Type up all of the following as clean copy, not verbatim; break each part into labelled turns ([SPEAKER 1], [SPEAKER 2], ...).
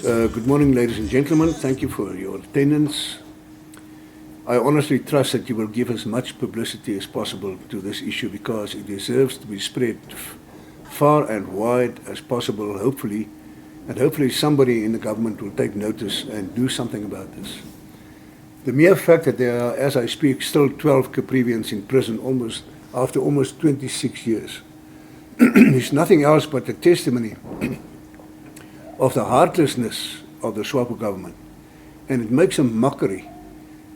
[SPEAKER 1] Good morning, ladies and gentlemen. Thank you for your attendance. I honestly trust that you will give as much publicity as possible to this issue because it deserves to be spread far and wide as possible, hopefully, and hopefully somebody in the government will take notice and do something about this. The mere fact that there are, as I speak, still 12 Caprivians in prison after almost 26 years is nothing else but a testimony of the heartlessness of the SWAPO government, and it makes a mockery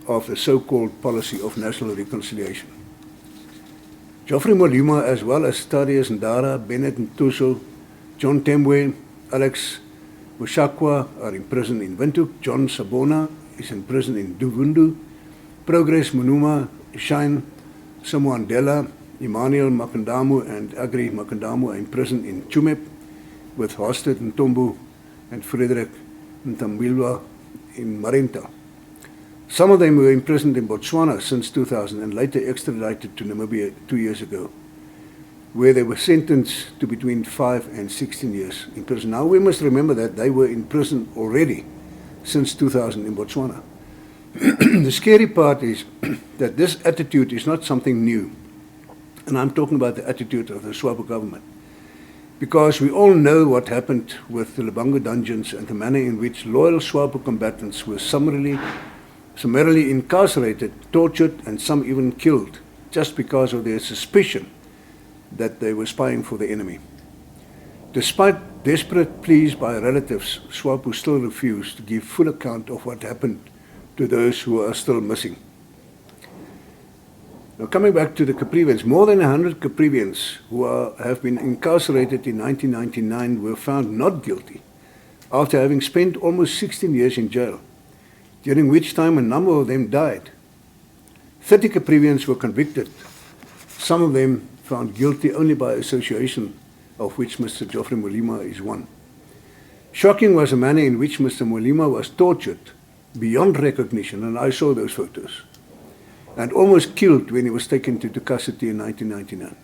[SPEAKER 1] of the so-called policy of national reconciliation. Geoffrey Molima, as well as Thaddeus Ndara, Bennett Ntuso, John Temwe, Alex Mushakwa are in prison in Windhoek. John Sabona is in prison in Duvundu. Progress Munuma, Shine Samuandela, Emmanuel Makandamu and Agri Makandamu are in prison in Chumep, with Hosted Ntombu and Frederick Ntambilwa in Marenta. Some of them were imprisoned in Botswana since 2000 and later extradited to Namibia 2 years ago, where they were sentenced to between 5 and 16 years in prison. Now we must remember that they were in prison already since 2000 in Botswana. The scary part is that this attitude is not something new, and I'm talking about the attitude of the SWAPO government. Because we all know what happened with the Lubango dungeons and the manner in which loyal SWAPO combatants were summarily incarcerated, tortured, and some even killed, just because of their suspicion that they were spying for the enemy. Despite desperate pleas by relatives, SWAPO still refused to give full account of what happened to those who are still missing. Now, coming back to the Caprivians, more than 100 Caprivians who have been incarcerated in 1999 were found not guilty after having spent almost 16 years in jail, during which time a number of them died. 30 Caprivians were convicted, some of them found guilty only by association, of which Mr. Geoffrey Molima is one. Shocking was the manner in which Mr. Molima was tortured beyond recognition, and I saw those photos, and almost killed when he was taken into custody in 1999,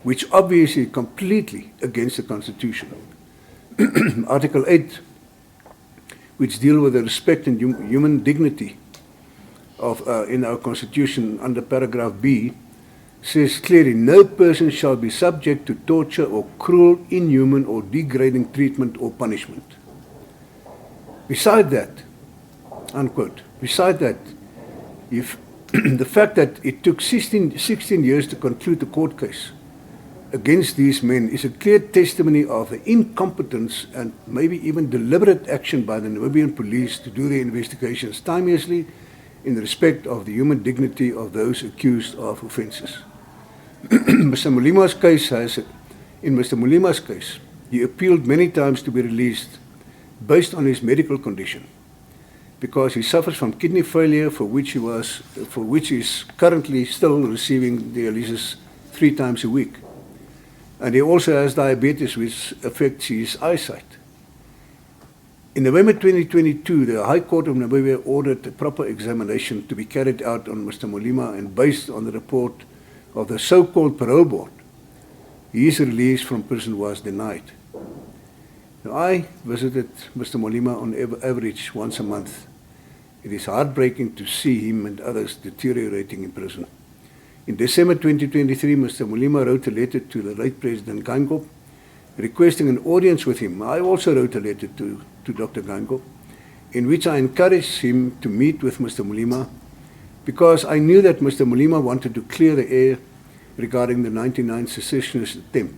[SPEAKER 1] which obviously completely against the Constitution. Article 8, which deal with the respect and human dignity of in our Constitution under paragraph B, says clearly, no person shall be subject to torture or cruel, inhuman or degrading treatment or punishment. Beside that, unquote, beside that, if the fact that it took 16 years to conclude the court case against these men is a clear testimony of the incompetence and maybe even deliberate action by the Namibian police to do their investigations timeously in respect of the human dignity of those accused of offences. In Mr. Molima's case, he appealed many times to be released based on his medical condition, because he suffers from kidney failure for which he is currently still receiving dialysis 3 times a week. And he also has diabetes, which affects his eyesight. In November 2022, the High Court of Namibia ordered a proper examination to be carried out on Mr. Molima, and based on the report of the so-called parole board, his release from prison was denied. Now, I visited Mr. Molima on average once a month. It is heartbreaking to see him and others deteriorating in prison. In December 2023, Mr. Molima wrote a letter to the late President Geingob requesting an audience with him. I also wrote a letter to Dr. Geingob in which I encouraged him to meet with Mr. Molima, because I knew that Mr. Molima wanted to clear the air regarding the 1999 Secessionist Attempt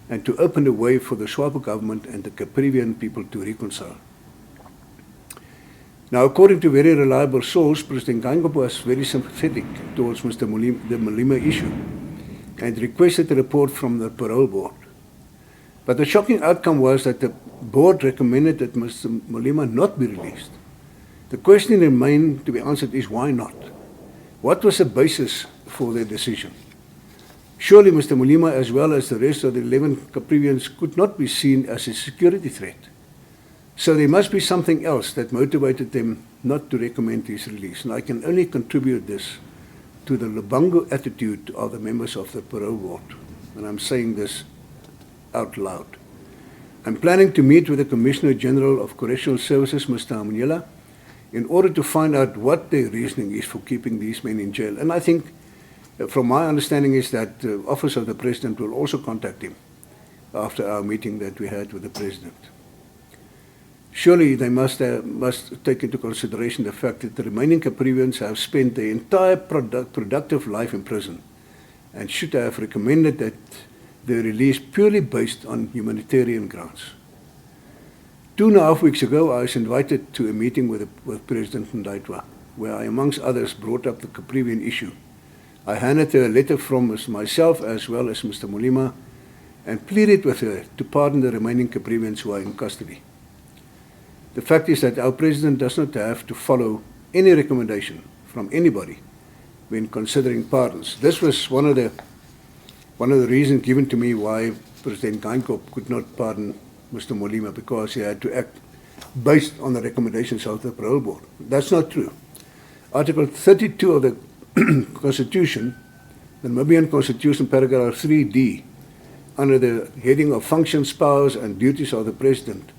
[SPEAKER 1] and to open the way for the SWAPO government and the Caprivian people to reconcile. Now, according to very reliable source, President Geingob was very sympathetic towards the Molima issue and requested a report from the parole board. But the shocking outcome was that the board recommended that Mr. Molima not be released. The question remained to be answered is why not? What was the basis for their decision? Surely Mr. Molima, as well as the rest of the 11 Caprivians, could not be seen as a security threat. So there must be something else that motivated them not to recommend his release. And I can only contribute this to the Lubango attitude of the members of the parole board. And I'm saying this out loud. I'm planning to meet with the Commissioner General of Correctional Services, Mr. Amunyela, in order to find out what their reasoning is for keeping these men in jail. And I think, from my understanding, is that the Office of the President will also contact him after our meeting that we had with the President. Surely they must take into consideration the fact that the remaining Caprivians have spent their entire productive life in prison and should have recommended that they release purely based on humanitarian grounds. 2.5 weeks ago, I was invited to a meeting with President Ndaitwa, where I, amongst others, brought up the Caprivian issue. I handed her a letter from myself as well as Mr. Molima and pleaded with her to pardon the remaining Caprivians who are in custody. The fact is that our President does not have to follow any recommendation from anybody when considering pardons. This was one of the reasons given to me why President Geinkop could not pardon Mr. Molima, because he had to act based on the recommendations of the parole board. That's not true. Article 32 of the Constitution, the Namibian Constitution, paragraph 3D, under the heading of functions, powers and duties of the President,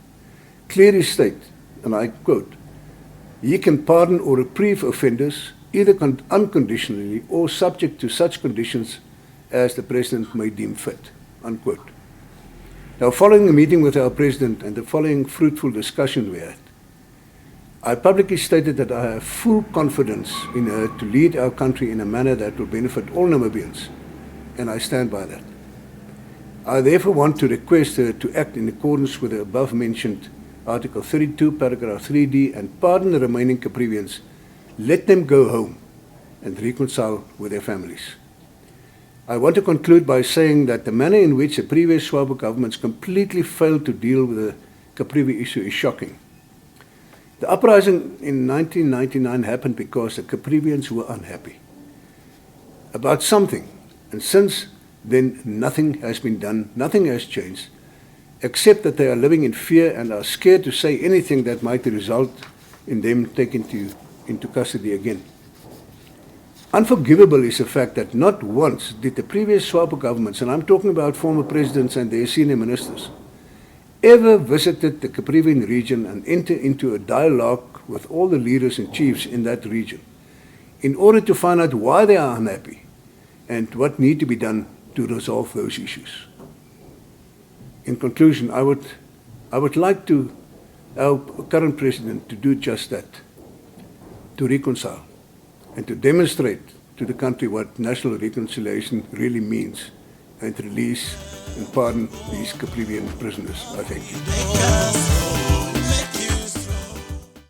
[SPEAKER 1] clearly state, and I quote, "He can pardon or reprieve offenders either unconditionally or subject to such conditions as the President may deem fit," unquote. Now, following the meeting with our President and the following fruitful discussion we had, I publicly stated that I have full confidence in her to lead our country in a manner that will benefit all Namibians, and I stand by that. I therefore want to request her to act in accordance with the above-mentioned Article 32, paragraph 3D, and pardon the remaining Caprivians, let them go home and reconcile with their families. I want to conclude by saying that the manner in which the previous Swapo governments completely failed to deal with the Caprivi issue is shocking. The uprising in 1999 happened because the Caprivians were unhappy about something, and since then nothing has been done, nothing has changed, except that they are living in fear and are scared to say anything that might result in them taken into custody again. Unforgivable is the fact that not once did the previous Swapo governments, and I'm talking about former presidents and their senior ministers, ever visited the Caprivian region and enter into a dialogue with all the leaders and chiefs in that region in order to find out why they are unhappy and what need to be done to resolve those issues. In conclusion, I would like our current president to do just that, to reconcile and to demonstrate to the country what national reconciliation really means, and to release and pardon these Caprivian prisoners. I thank you.